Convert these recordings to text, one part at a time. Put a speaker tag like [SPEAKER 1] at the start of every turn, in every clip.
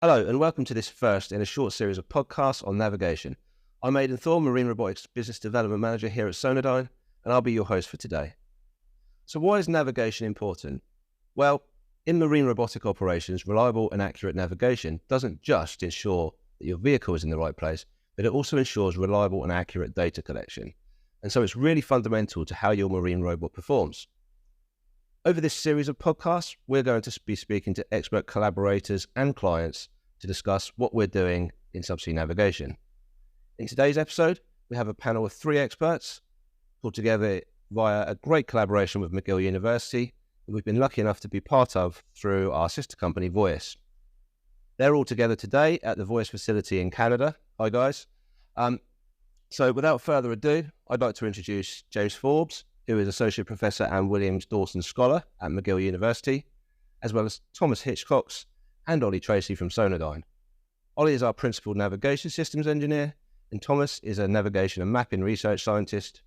[SPEAKER 1] Hello and welcome to this first in a short series of podcasts on navigation. I'm Aidan Thorn, Marine Robotics Business Development Manager here at Sonardyne, and I'll be your host for today. So why is navigation important? Well, in marine robotic operations, reliable and accurate navigation doesn't just ensure that your vehicle is in the right place, but it also ensures reliable and accurate data collection. And so it's really fundamental to how your marine robot performs. Over this series of podcasts, we're going to be speaking to expert collaborators and clients to discuss what we're doing in subsea navigation. In today's episode, we have a panel of 3 experts pulled together via a great collaboration with McGill University that we've been lucky enough to be part of through our sister company, Voyis. They're all together today at the Voyis facility in Canada. Hi, guys. So without further ado, I'd like to introduce James Forbes, who is Associate Professor and Williams Dawson Scholar at McGill University, as well as Thomas Hitchcox and Tracey from Sonardyne. Ollie is our Principal Navigation Systems Engineer, and Thomas is a Navigation and Mapping Research Scientist.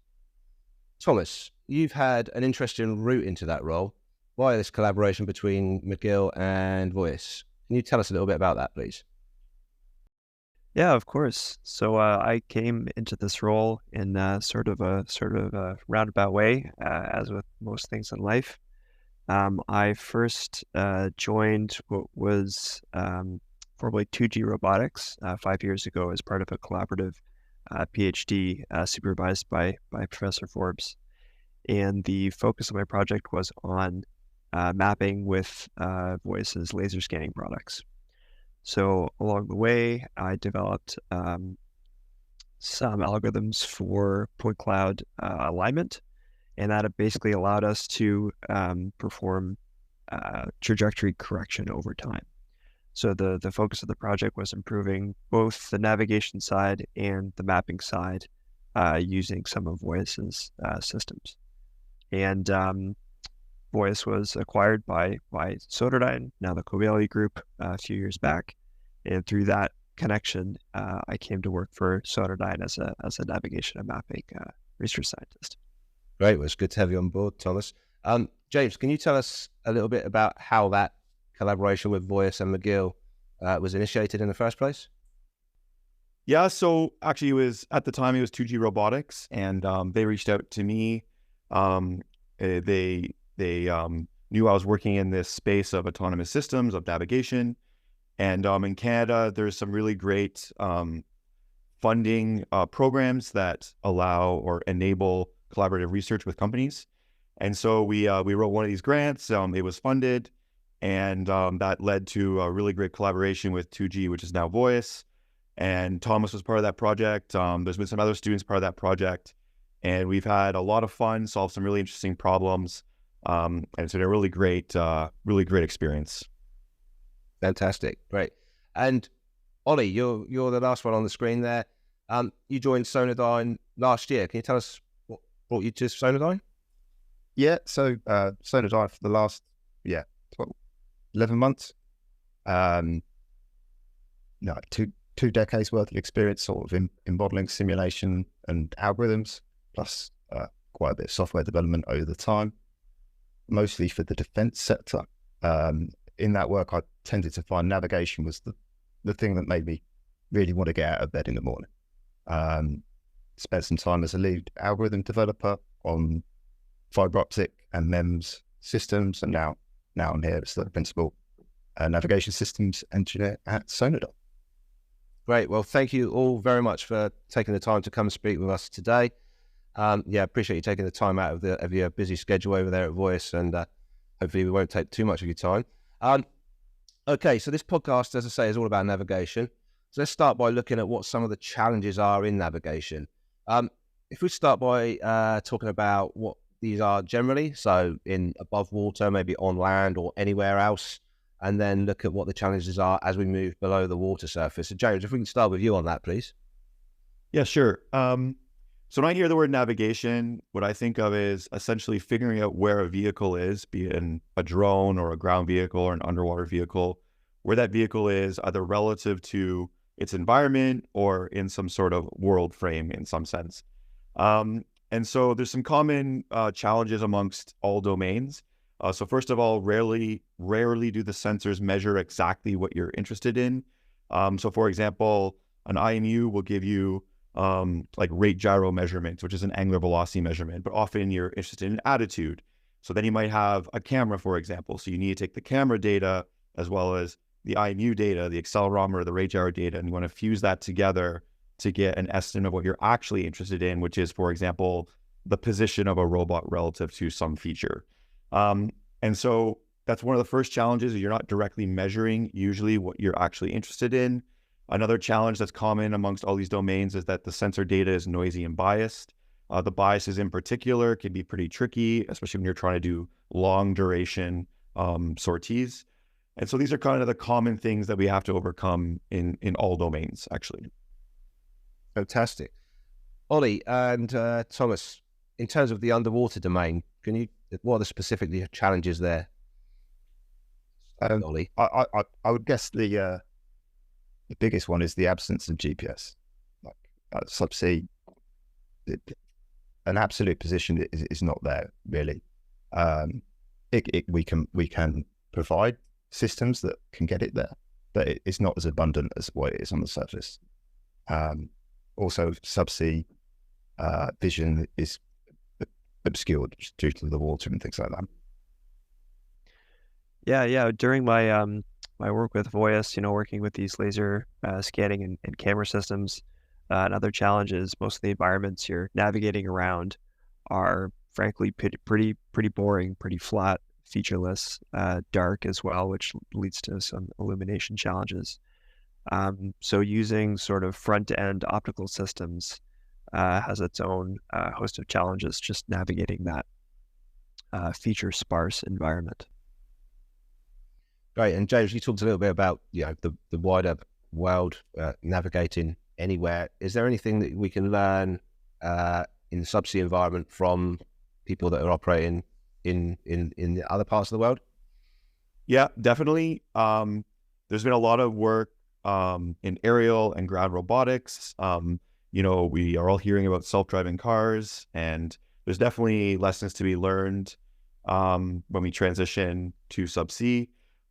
[SPEAKER 1] Thomas, you've had an interesting route into that role via this collaboration between McGill and Voyis. Can you tell us a little bit about that, please?
[SPEAKER 2] Yeah, of course. So I came into this role in sort of a roundabout way, as with most things in life. I first joined what was formerly 2G Robotics 5 years ago as part of a collaborative PhD supervised by Professor Forbes. And the focus of my project was on mapping with Voyis's laser scanning products. So along the way, I developed some algorithms for point cloud alignment, and that basically allowed us to perform trajectory correction over time. So the focus of the project was improving both the navigation side and the mapping side using some of Voyis's systems. And Voyis was acquired by Sonardyne, now the Covelli Group, a few years back. And through that connection, I came to work for Sonardyne as a navigation and mapping research scientist.
[SPEAKER 1] Great. Well, it's good to have you on board, Thomas. James, can you tell us a little bit about how that collaboration with Voyis and McGill was initiated in the first place?
[SPEAKER 3] Yeah, so actually at the time it was 2G Robotics, and they reached out to me. They knew I was working in this space of autonomous systems, of navigation. And in Canada, there's some really great funding programs that allow or enable collaborative research with companies. And so we wrote one of these grants. It was funded, and that led to a really great collaboration with 2G, which is now Voyis. And Thomas was part of that project. There's been some other students part of that project. And we've had a lot of fun, solved some really interesting problems. And it's been a really great experience.
[SPEAKER 1] Fantastic. Great. And Ollie, you're the last one on the screen there. You joined Sonardyne last year. Can you tell us what brought you to Sonardyne?
[SPEAKER 4] Yeah, so Sonardyne for the last 11 months. Two decades worth of experience sort of in modeling, simulation and algorithms, plus quite a bit of software development over the time, mostly for the defense sector. In that work, I tended to find navigation was the thing that made me really want to get out of bed in the morning. Spent some time as a lead algorithm developer on fiber optic and MEMS systems, and now I'm here as the principal navigation systems engineer at Sonardyne.
[SPEAKER 1] Great. Well, thank you all very much for taking the time to come and speak with us today. Appreciate you taking the time out of your busy schedule over there at Voyis, and hopefully we won't take too much of your time. Okay, so this podcast, as I say, is all about navigation. So let's start by looking at what some of the challenges are in navigation. If we start by talking about what these are generally, so in above water, maybe on land or anywhere else, and then look at what the challenges are as we move below the water surface. So James, if we can start with you on that, please.
[SPEAKER 3] Yeah, sure. So when I hear the word navigation, what I think of is essentially figuring out where a vehicle is, be it a drone or a ground vehicle or an underwater vehicle, where that vehicle is either relative to its environment or in some sort of world frame in some sense. And so there's some common challenges amongst all domains. So first of all, rarely do the sensors measure exactly what you're interested in. So for example, an IMU will give you like rate gyro measurement, which is an angular velocity measurement, but often you're interested in attitude. So then you might have a camera, for example. So you need to take the camera data as well as the IMU data, the accelerometer, the rate gyro data, and you want to fuse that together to get an estimate of what you're actually interested in, which is, for example, the position of a robot relative to some feature. And so that's one of the first challenges. You're not directly measuring usually what you're actually interested in. Another challenge that's common amongst all these domains is that the sensor data is noisy and biased. The biases in particular can be pretty tricky, especially when you're trying to do long duration sorties. And so these are kind of the common things that we have to overcome in all domains, actually.
[SPEAKER 1] Fantastic. Ollie and Thomas, in terms of the underwater domain, what are the specific challenges there? Ollie?
[SPEAKER 4] I would guess the biggest one is the absence of GPS. Like subsea, an absolute position is not there really. We can provide systems that can get it there, but it's not as abundant as what it is on the surface. Also, subsea vision is obscured due to the water and things like that.
[SPEAKER 2] Yeah. During my my work with Voyis, working with these laser scanning and camera systems, and other challenges, most of the environments you're navigating around are frankly pretty boring, pretty flat, featureless, dark as well, which leads to some illumination challenges. So using sort of front-end optical systems has its own host of challenges, just navigating that feature-sparse environment.
[SPEAKER 1] Great. And James, you talked a little bit about the wider world, navigating anywhere. Is there anything that we can learn in the subsea environment from people that are operating in the other parts of the world?
[SPEAKER 3] Yeah, definitely. There's been a lot of work in aerial and ground robotics. We are all hearing about self-driving cars, and there's definitely lessons to be learned when we transition to subsea.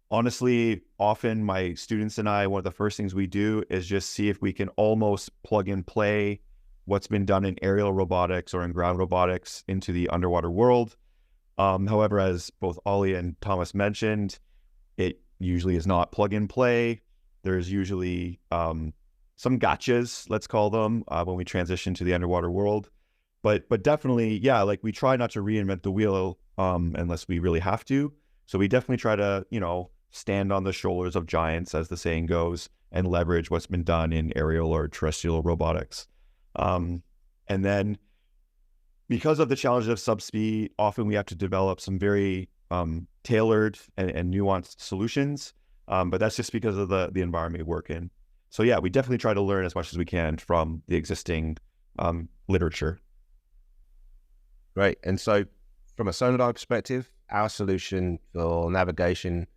[SPEAKER 3] Honestly, often my students and I, one of the first things we do is just see if we can almost plug and play what's been done in aerial robotics or in ground robotics into the underwater world. However, as both Ollie and Thomas mentioned, it usually is not plug and play. There's usually some gotchas, let's call them, when we transition to the underwater world. But definitely, yeah, like we try not to reinvent the wheel unless we really have to. So we definitely try to, stand on the shoulders of giants, as the saying goes, and leverage what's been done in aerial or terrestrial robotics. And then because of the challenges of subsea, often we have to develop some very tailored and nuanced solutions. But that's just because of the environment we work in. So yeah, we definitely try to learn as much as we can from the existing literature.
[SPEAKER 1] Right. And so from a Sonardyne perspective, our solution for navigation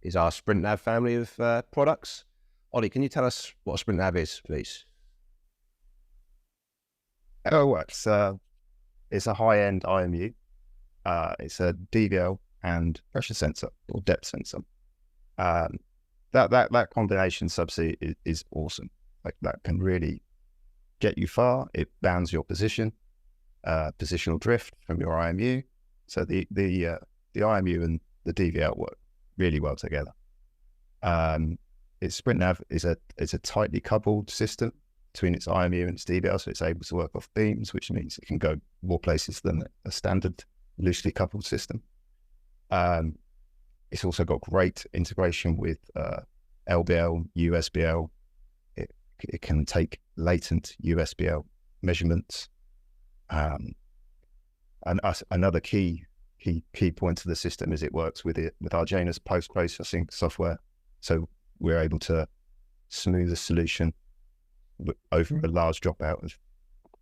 [SPEAKER 1] is our SPRINT-Nav family of products. Ollie, can you tell us what a SPRINT-Nav is, please?
[SPEAKER 4] Oh, it's a high-end IMU. It's a DVL and pressure sensor or depth sensor. That combination subsea is awesome. Like that can really get you far. It bounds your position, positional drift from your IMU. So the IMU and the DVL work really well together. Its SPRINT-Nav is a tightly coupled system between its IMU and its DVL, so it's able to work off beams, which means it can go more places than a standard loosely coupled system. It's also got great integration with LBL, USBL. It can take latent USBL measurements. And another key point of the system is it works with our Janus post-processing software. So we're able to smooth a solution over a large dropout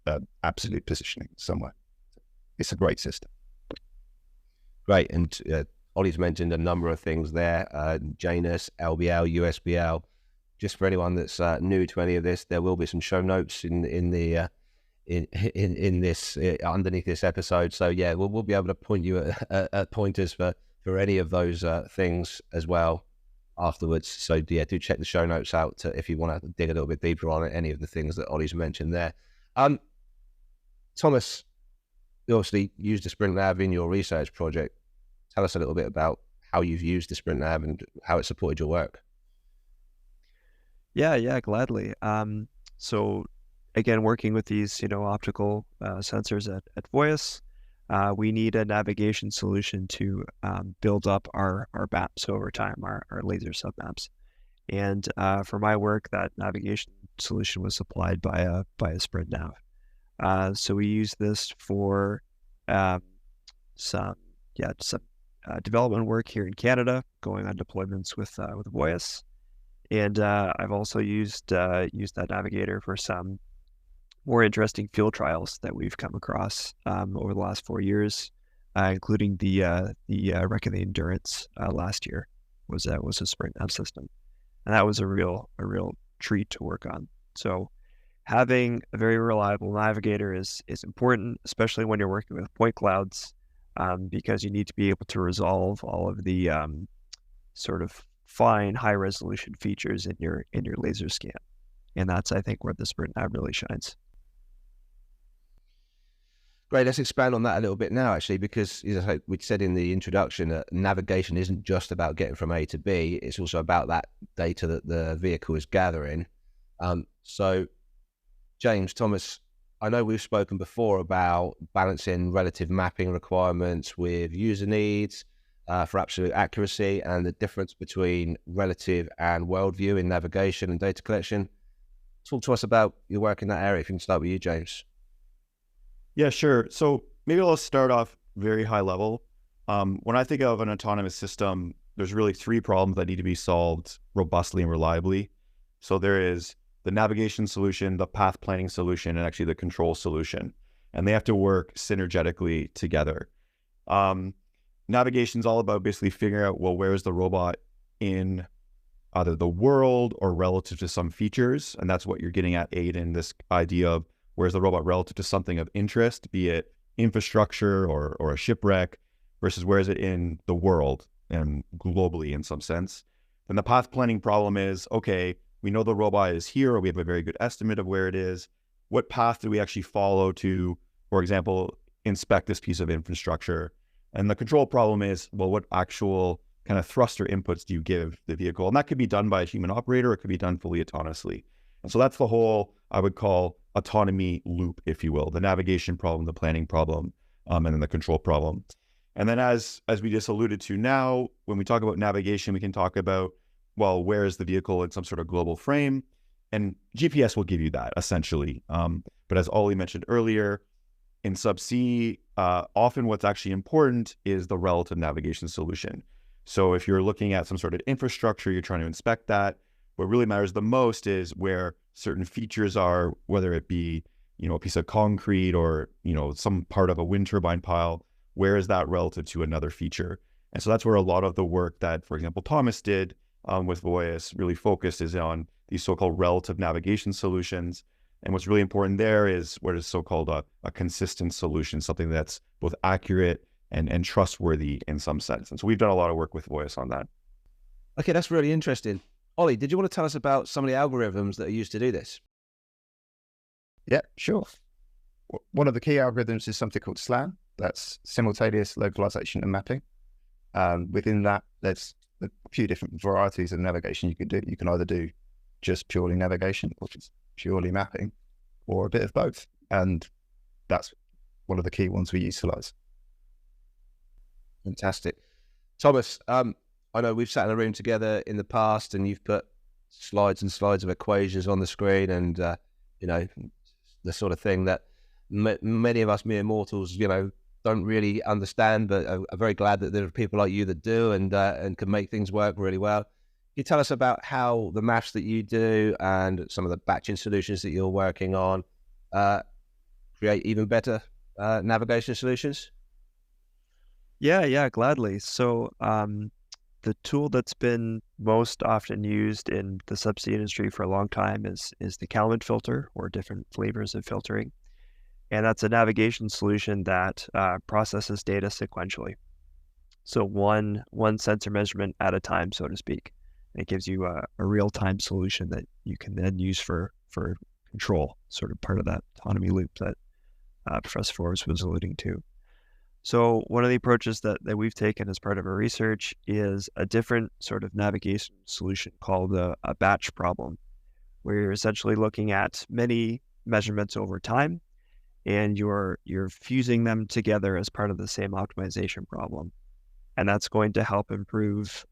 [SPEAKER 4] of absolute positioning somewhere. It's a great system.
[SPEAKER 1] Great. And Ollie's mentioned a number of things there, Janus, LBL, USBL. Just for anyone that's new to any of this, there will be some show notes in this underneath this episode. So yeah, we'll be able to point you at pointers for for any of those things as well afterwards. So yeah, do check the show notes out if you want to dig a little bit deeper on any of the things that Ollie's mentioned there. Thomas, you obviously used the SPRINT-Nav in your research project. Tell us a little bit about how you've used the SPRINT-Nav and how it supported your work.
[SPEAKER 2] Yeah, gladly. So again, working with these, optical sensors at Voyis, we need a navigation solution to build up our maps over time, our laser sub maps. And for my work, that navigation solution was supplied by a SPRINT-Nav. So we use this for some development work here in Canada, going on deployments with Voyis. And I've also used that navigator for some more interesting field trials that we've come across over the last 4 years, including the Wreck of the Endurance last year was a SPRINT-Nav system, and that was a real treat to work on. So having a very reliable navigator is important, especially when you're working with point clouds, because you need to be able to resolve all of the sort of fine high resolution features in your laser scan. And that's, I think, where the SPRINT-Nav really shines.
[SPEAKER 1] Great. Let's expand on that a little bit now, actually, because as we said in the introduction, that navigation isn't just about getting from A to B. It's also about that data that the vehicle is gathering. So, James, Thomas, I know we've spoken before about balancing relative mapping requirements with user needs for absolute accuracy, and the difference between relative and worldview in navigation and data collection. Talk to us about your work in that area. If you can start with you, James.
[SPEAKER 3] Yeah, sure. So maybe I'll start off very high level. When I think of an autonomous system, there's really 3 problems that need to be solved robustly and reliably. So there is the navigation solution, the path planning solution, and actually the control solution. And they have to work synergetically together. Navigation is all about basically figuring out, well, where is the robot in either the world or relative to some features. And that's what you're getting at, Aidan, this idea of where's the robot relative to something of interest, be it infrastructure or a shipwreck, versus where is it in the world and globally in some sense. Then the path planning problem is, okay, we know the robot is here, or we have a very good estimate of where it is. What path do we actually follow to, for example, inspect this piece of infrastructure? And the control problem is, well, what actual kind of thruster inputs do you give the vehicle? And that could be done by a human operator, or it could be done fully autonomously. And so that's the whole, I would call, autonomy loop, if you will, the navigation problem, the planning problem, and then the control problem. And then as we just alluded to now, when we talk about navigation, we can talk about, well, where is the vehicle in some sort of global frame? And GPS will give you that, essentially. But as Ollie mentioned earlier, in subsea, often what's actually important is the relative navigation solution. So if you're looking at some sort of infrastructure, you're trying to inspect that, what really matters the most is where certain features are, whether it be, a piece of concrete or, some part of a wind turbine pile, where is that relative to another feature? And so that's where a lot of the work that, for example, Thomas did with Voyis really focused is on these so-called relative navigation solutions. And what's really important there is what is so-called a consistent solution, something that's both accurate and trustworthy in some sense. And so we've done a lot of work with Voyis on that.
[SPEAKER 1] Okay, that's really interesting. Ollie, did you want to tell us about some of the algorithms that are used to do this?
[SPEAKER 4] Yeah, sure. One of the key algorithms is something called SLAM. That's simultaneous localization and mapping. Within that, there's a few different varieties of navigation you can do. You can either do just purely navigation, which is purely mapping, or a bit of both. And that's one of the key ones we utilize.
[SPEAKER 1] Fantastic. Thomas, I know we've sat in a room together in the past and you've put slides and slides of equations on the screen and, the sort of thing that many of us mere mortals, don't really understand, but are very glad that there are people like you that do and can make things work really well. Can you tell us about how the maths that you do and some of the batching solutions that you're working on create even better navigation solutions?
[SPEAKER 2] Yeah, gladly. So the tool that's been most often used in the subsea industry for a long time is the Kalman filter, or different flavors of filtering. And that's a navigation solution that processes data sequentially. So one sensor measurement at a time, so to speak. And it gives you a real-time solution that you can then use for control, sort of part of that autonomy loop that Professor Forbes was alluding to. So one of the approaches that we've taken as part of our research is a different sort of navigation solution called a batch problem, where you're essentially looking at many measurements over time, and you're fusing them together as part of the same optimization problem. And that's going to help improve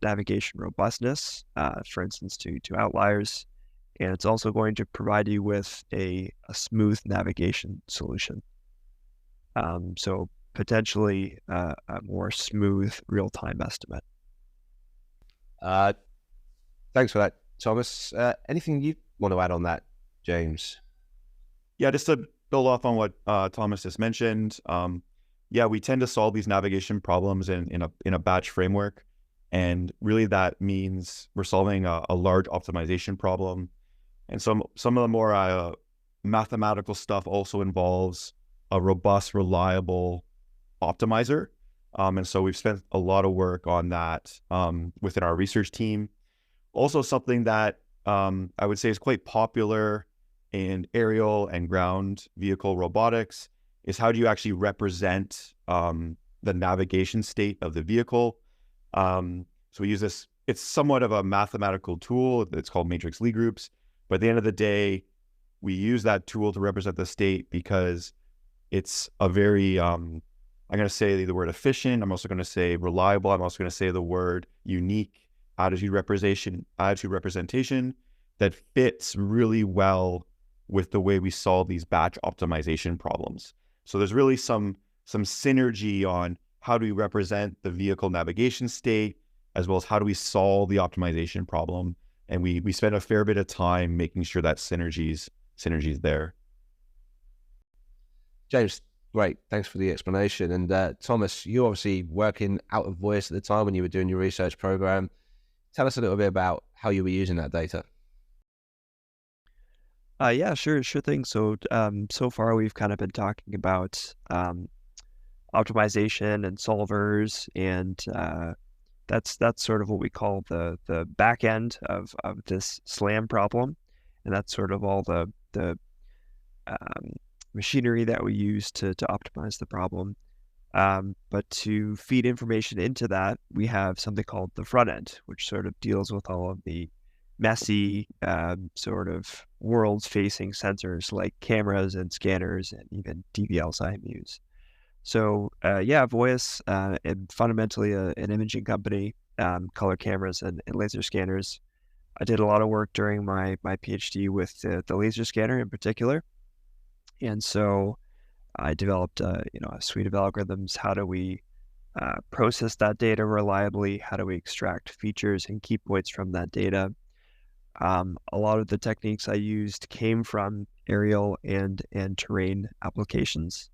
[SPEAKER 2] navigation robustness, for instance, to outliers. And it's also going to provide you with a smooth navigation solution. So potentially a more smooth real-time estimate.
[SPEAKER 1] Thanks for that, Thomas. Anything you want to add on that, James?
[SPEAKER 3] Yeah, just to build off on what Thomas just mentioned. Yeah, we tend to solve these navigation problems in a batch framework. And really that means we're solving a large optimization problem. And some of the more mathematical stuff also involves a robust, reliable optimizer. And so we've spent a lot of work on that within our research team. Also something that I would say is quite popular in aerial and ground vehicle robotics is how do you actually represent the navigation state of the vehicle. So we use this, it's somewhat of a mathematical tool. It's called matrix Lie groups. But at the end of the day, we use that tool to represent the state because it's a very, I'm going to say the word efficient. I'm also going to say reliable. I'm also going to say the word unique attitude representation that fits really well with the way we solve these batch optimization problems. So there's really some synergy on how do we represent the vehicle navigation state, as well as how do we solve the optimization problem. And we spend a fair bit of time making sure that synergy's there.
[SPEAKER 1] James, great. Thanks for the explanation. And Thomas, you obviously working out of Voyis at the time when you were doing your research program. Tell us a little bit about how you were using that data.
[SPEAKER 2] Yeah, sure thing. So so far we've kind of been talking about optimization and solvers, and that's sort of what we call the back end of this SLAM problem, and that's sort of all the machinery that we use to optimize the problem. But to feed information into that, we have something called the front end, which sort of deals with all of the messy sort of world-facing sensors like cameras and scanners and even DVLs IMUs. So yeah, Voyis, and fundamentally an imaging company, color cameras and laser scanners. I did a lot of work during my PhD with the laser scanner in particular. And so I developed a suite of algorithms. How do we process that data reliably? How do we extract features and key points from that data? A lot of the techniques I used came from aerial and terrain applications,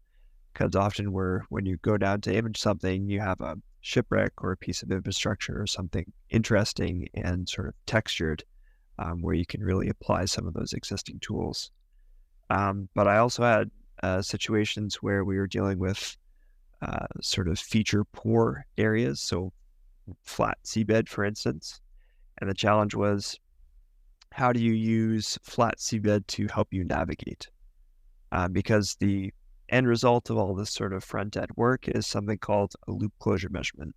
[SPEAKER 2] because often when you go down to image something, you have a shipwreck or a piece of infrastructure or something interesting and sort of textured, where you can really apply some of those existing tools. But I also had situations where we were dealing with sort of feature poor areas, so flat seabed, for instance. And the challenge was, how do you use flat seabed to help you navigate? Because the end result of all this sort of front-end work is something called a loop closure measurement.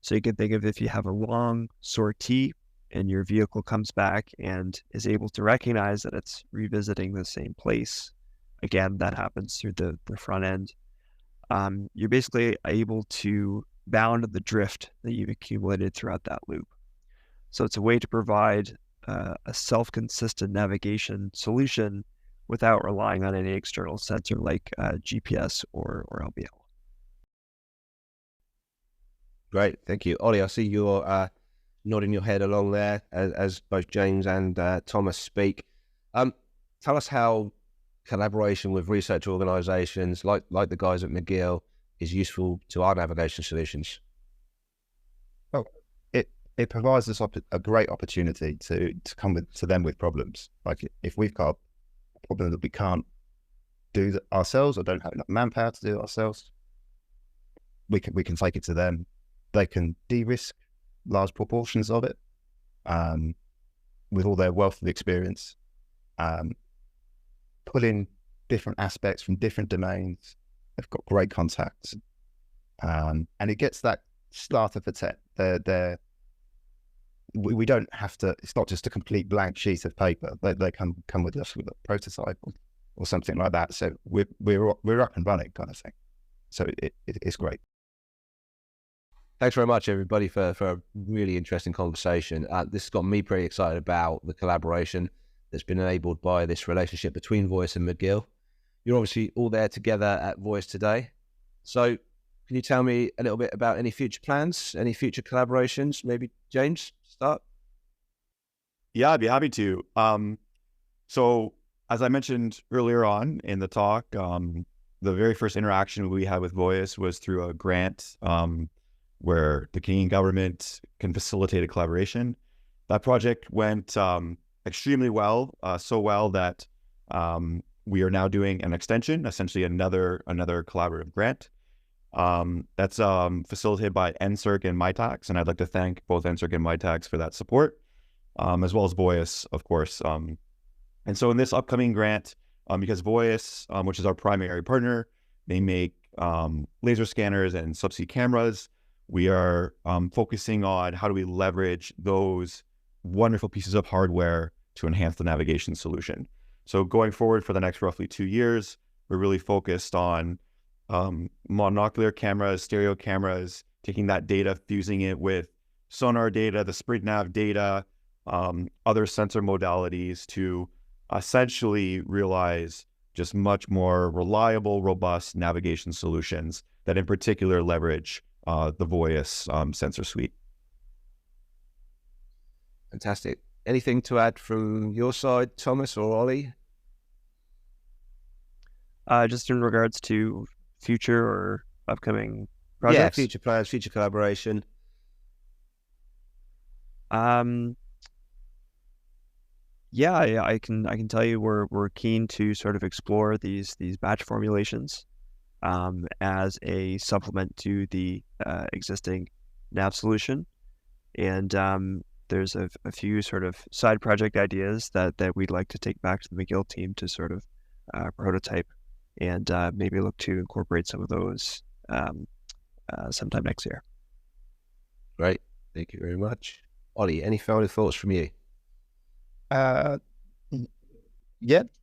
[SPEAKER 2] So you can think of if you have a long sortie and your vehicle comes back and is able to recognize that it's revisiting the same place. Again, that happens through the front end. You're basically able to bound the drift that you've accumulated throughout that loop. So it's a way to provide a self-consistent navigation solution without relying on any external sensor like GPS or LBL.
[SPEAKER 1] Great, thank you. Ollie, I see you're nodding your head along there as both James and Thomas speak. Tell us how collaboration with research organizations like the guys at McGill is useful to our navigation solutions.
[SPEAKER 4] Well, it provides us a great opportunity to come to them with problems. Like if we've got a problem that we can't do ourselves or don't have enough manpower to do it ourselves, we can take it to them they can de-risk large proportions of it with all their wealth of experience, pull in different aspects from different domains. They've got great contacts, and it gets that starter for tech. We don't have to. It's not just a complete blank sheet of paper. They come with us with a prototype or something like that. So we're up and running, kind of thing. So it's great.
[SPEAKER 1] Thanks very much, everybody, for a really interesting conversation. This has got me pretty excited about the collaboration that's been enabled by this relationship between Voyis and McGill. You're obviously all there together at Voyis today. So can you tell me a little bit about any future plans, any future collaborations? Maybe James, start.
[SPEAKER 3] Yeah, I'd be happy to. So as I mentioned earlier on in the talk, the very first interaction we had with Voyis was through a grant where the Canadian government can facilitate a collaboration. That project went extremely well, so well that we are now doing an extension, essentially another collaborative grant. That's facilitated by NSERC and MITAX, and I'd like to thank both NSERC and MITAX for that support, as well as Voyis, of course. And so in this upcoming grant, because Voyis, which is our primary partner, they make laser scanners and subsea cameras. We are focusing on how do we leverage those wonderful pieces of hardware to enhance the navigation solution. So going forward for the next roughly 2 years, we're really focused on monocular cameras, stereo cameras, taking that data, fusing it with sonar data, the SPRINT-Nav data, other sensor modalities to essentially realize just much more reliable, robust navigation solutions that in particular leverage the Voyis sensor suite.
[SPEAKER 1] Fantastic. Anything to add from your side, Thomas or Ollie?
[SPEAKER 2] Just in regards to future or upcoming projects?
[SPEAKER 1] Yeah, future plans, future collaboration.
[SPEAKER 2] Yeah, I can tell you we're keen to sort of explore these batch formulations as a supplement to the existing nav solution, and there's a few sort of side project ideas that we'd like to take back to the McGill team to sort of prototype and maybe look to incorporate some of those sometime next year.
[SPEAKER 1] Great, thank you very much. Ollie, any final thoughts from you?
[SPEAKER 4] Yeah,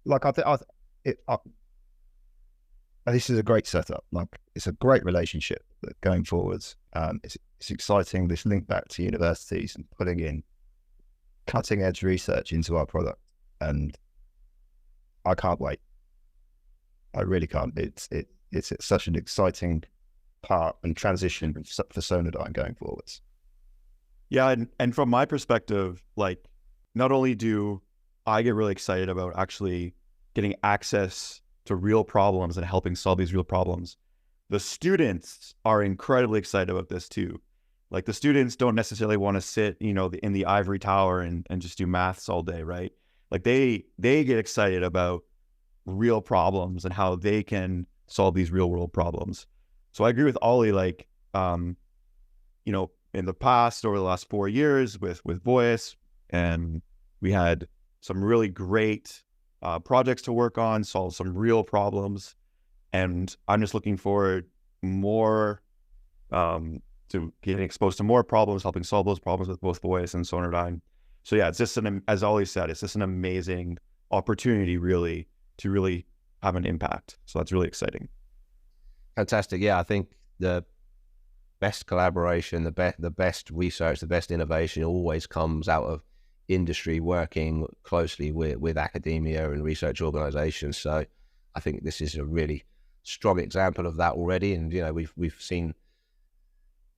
[SPEAKER 4] like this is a great setup. Like it's a great relationship going forwards. It's exciting, this link back to universities and putting in cutting edge research into our product, and I can't wait. I really can't. It's such an exciting part and transition for Sonardyne going forwards.
[SPEAKER 3] Yeah, and from my perspective, like not only do I get really excited about actually getting access to real problems and helping solve these real problems, the students are incredibly excited about this too. Like the students don't necessarily want to sit, in the ivory tower and just do maths all day, right? Like they get excited about real problems and how they can solve these real world problems. So I agree with Ollie, like, in the past, over the last 4 years with Voyis, and we had some really great projects to work on, solve some real problems. And I'm just looking forward more to getting exposed to more problems, helping solve those problems with both Voyis and Sonardyne. So yeah, it's just as Ollie said, it's just an amazing opportunity really to really have an impact. So that's really exciting.
[SPEAKER 1] Fantastic. Yeah, I think the best collaboration, the best research, the best innovation always comes out of industry working closely with academia and research organizations. So I think this is a really strong example of that already. And, we've seen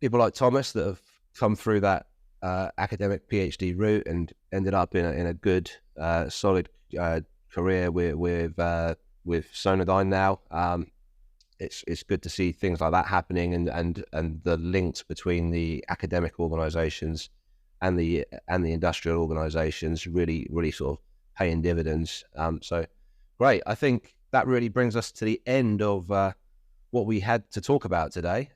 [SPEAKER 1] people like Thomas that have come through that academic PhD route and ended up in a good, solid career with Sonardyne now. It's good to see things like that happening and the links between the academic organizations and the industrial organizations really sort of paying dividends. So great. I think that really brings us to the end of what we had to talk about today.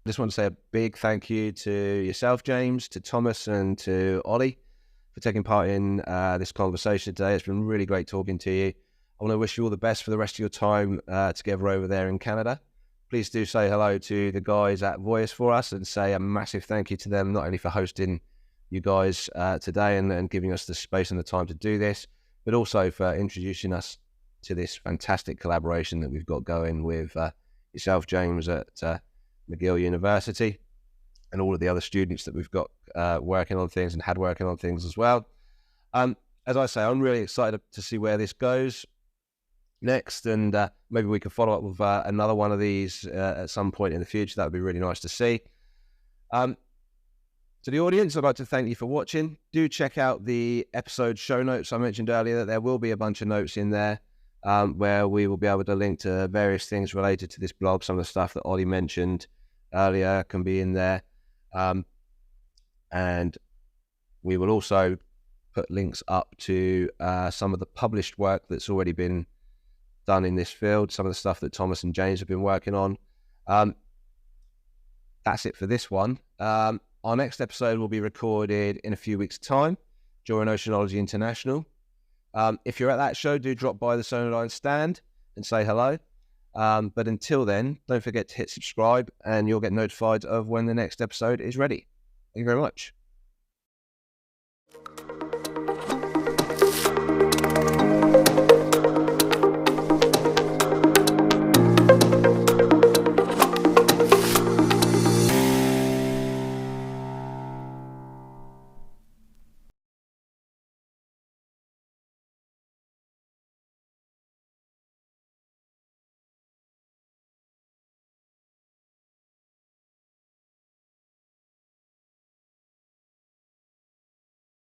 [SPEAKER 1] Just want to say a big thank you to yourself, James, to Thomas, and to Ollie for taking part in this conversation today. It's been really great talking to you. I want to wish you all the best for the rest of your time together over there in Canada. Please do say hello to the guys at Voyis for us and say a massive thank you to them, not only for hosting you guys today and giving us the space and the time to do this, but also for introducing us to this fantastic collaboration that we've got going with yourself, James, at McGill University, and all of the other students that we've got working on things and had working on things as well. As I say, I'm really excited to see where this goes next, and maybe we can follow up with another one of these at some point in the future. That would be really nice to see. To the audience, I'd like to thank you for watching. Do check out the episode show notes. I mentioned earlier that there will be a bunch of notes in there where we will be able to link to various things related to this blog. Some of the stuff that Ollie mentioned earlier can be in there. And we will also put links up to some of the published work that's already been done in this field, some of the stuff that Thomas and James have been working on. That's it for this one. Our next episode will be recorded in a few weeks' time during Oceanology International. If you're at that show, do drop by the Sonardyne stand and say hello. But until then, don't forget to hit subscribe and you'll get notified of when the next episode is ready. Thank you very much.